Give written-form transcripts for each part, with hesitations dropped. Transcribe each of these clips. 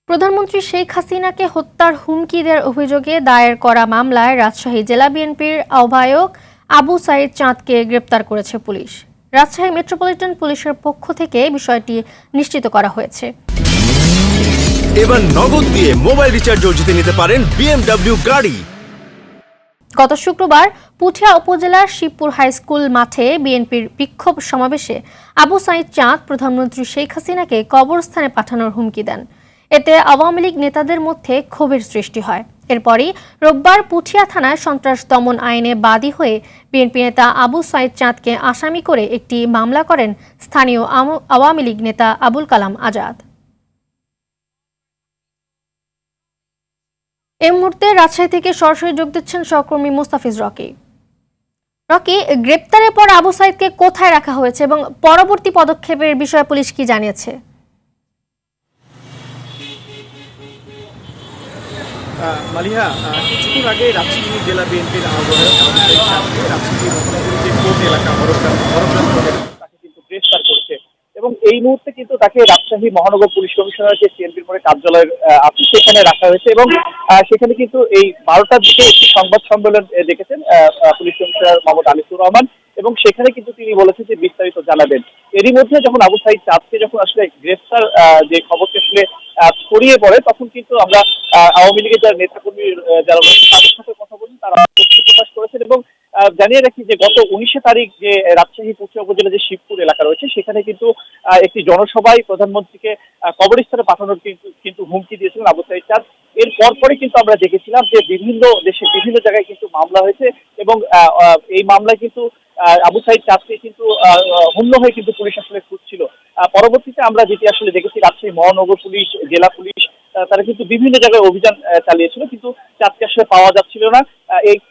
প্রধানমন্ত্রী শেখ হাসিনাকে হত্যার হুমকি দেওয়ার অভিযোগে দায়ের করা মামলায় রাজশাহী জেলা বিএনপির আহ্বায়ক আবু সাঈদ চাঁদকে গ্রেপ্তার করেছে পুলিশ। রাজশাহী মেট্রোপলিটন পুলিশের পক্ষ থেকে বিষয়টি নিশ্চিত করা হয়েছে। এবার নগদ দিয়ে মোবাইল রিচার্জও জিতে নিতে পারেন BMW গাড়ি। গত শুক্রবার পুঠিয়া উপজেলার শিবপুর হাইস্কুল মাঠে বিএনপির বিক্ষোভ সমাবেশে আবু সাঈদ চাঁদ প্রধানমন্ত্রী শেখ হাসিনাকে কবরস্থানে পাঠানোর হুমকি দেন। এতে আওয়ামী লীগ নেতাদের মধ্যে ক্ষোভের সৃষ্টি হয়। এরপরই রোববার পুঠিয়া থানায় সন্ত্রাস দমন আইনে বাদী হয়ে বিএনপি নেতা আবু সাঈদ চাঁদকে আসামি করে একটি মামলা করেন স্থানীয় আওয়ামী লীগ নেতা আবুল কালাম আজাদ। এই মুহূর্তে রাজশাহী থেকে সরাসরি যোগ দিচ্ছেন সহকর্মী মোস্তাফিজ রকি। গ্রেপ্তারের পর আবু সাঈদকে কোথায় রাখা হয়েছে এবং পরবর্তী পদক্ষেপের বিষয়ে পুলিশ কি জানিয়েছে? মালিহা, কিছুক্ষণ আগে রাজশাহী জেলা বিএনপির আহ্বায়ক আবু সাঈদ চাঁদকে রাজশাহী মহানগরী যে কোর্ট এলাকা তাকে কিন্তু গ্রেফতার করেছে এবং এই মুহূর্তে কিন্তু তাকে রাজশাহী মহানগর পুলিশ কমিশনার যে সিএনপির পরে কার্যালয়ের আছে সেখানে রাখা হয়েছে এবং সেখানে কিন্তু এই 12টার দিকে একটি সংবাদ সম্মেলন দেখেছেন পুলিশ কমিশনার মোহাম্মদ আনিসুর রহমান এবং সেখানে কিন্তু তিনি বলেছেন যে বিস্তারিত জানাবেন। এরই মধ্যে যখন আবু সাঈদ চাঁদকে যখন আসলে গ্রেফতার যে খবরটি আসলে ছড়িয়ে পড়ে তখন কিন্তু আমরা আওয়ামী লীগের যারা নেতাকর্মী যারা তাদের সাথে কথা বলি, তারা দুঃখ প্রকাশ করেছেন এবং জানিয়ে রাখি যে গত 19 তারিখ যে রাজশাহী পুঠিয়া উপজেলা যে শিবপুর এলাকা রয়েছে সেখানে কিন্তু একটি জনসভায় প্রধানমন্ত্রীকে কবরস্থানে পাঠানোর কিন্তু হুমকি দিয়েছিলেন আবু সাঈদ চাঁদ। এর পরপরই কিন্তু আমরা দেখেছিলাম যে বিভিন্ন দেশে বিভিন্ন জায়গায় কিন্তু মামলা হয়েছে এবং এই মামলায় কিন্তু আবু সাঈদ চাঁদকে কিন্তু হন্য হয়ে কিন্তু পুলিশ আসলে খুঁজছিল। পরবর্তীতে আমরা যেটি আসলে দেখেছি রাজশাহী মহানগর পুলিশ, জেলা পুলিশ তারা কিন্তু বিভিন্ন জায়গায় অভিযান চালিয়েছিল, কিন্তু চাঁদকে আসলে পাওয়া যাচ্ছিল না।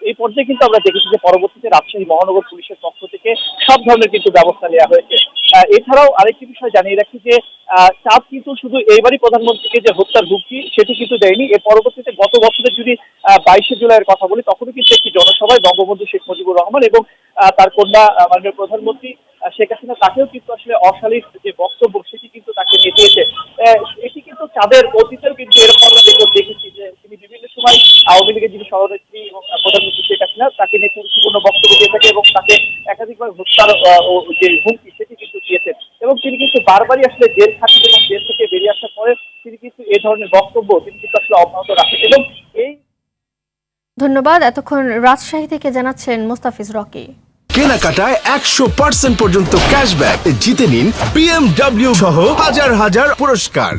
এই পর্যায়ে কিন্তু আমরা দেখেছি যে পরবর্তীতে রাজশাহী মহানগর পুলিশের পক্ষ থেকে সব ধরনের কিন্তু ব্যবস্থা নেওয়া হয়েছে। এছাড়াও আরেকটি বিষয় জানিয়ে রাখি যে চাঁদ কিন্তু শুধু এইবারই প্রধানমন্ত্রীকে যে হত্যার হুমকি সেটি কিন্তু দেয়নি। এর পরবর্তীতে গত বছরের যদি 22শে জুলাইয়ের কথা বলি তখনও কিন্তু একটি জনসভায় বঙ্গবন্ধু শেখ মুজিবুর রহমান এবং তার কন্যা মাননীয় প্রধানমন্ত্রী শেখ হাসিনা তাকেও কিন্তু আসলে অশালীন যে বক্তব্য সেটি কিন্তু তাকে দিয়েছে। এটি কিন্তু চাঁদের অতীতেও কিন্তু এরকম আমরা দেখেছি যে তিনি বিভিন্ন সময় আওয়ামী লীগের যিনি সভানেত্রী এবং প্রধানমন্ত্রী শেখ হাসিনা তাকে নিয়ে গুরুত্বপূর্ণ বক্তব্য দিয়ে থাকে এবং তাকে একাধিকবার হত্যার যে হুমকি সেটি কিন্তু দিয়েছেন এবং তিনি কিন্তু বারবারই আসলে জেল খাটি এবং জেল থেকে বেরিয়ে আসার পরে তিনি কিন্তু এই ধরনের বক্তব্য তিনি কিন্তু আসলে অব্যাহত রাখেন এবং এই ধন্যবাদ। এতক্ষণ রাজশাহী থেকে জানাচ্ছেন মোস্তাফিজ রকি। কেনাকাটায় 100% পর্যন্ত ক্যাশব্যাক জিতে নিন BMW সহ হাজার হাজার পুরস্কার।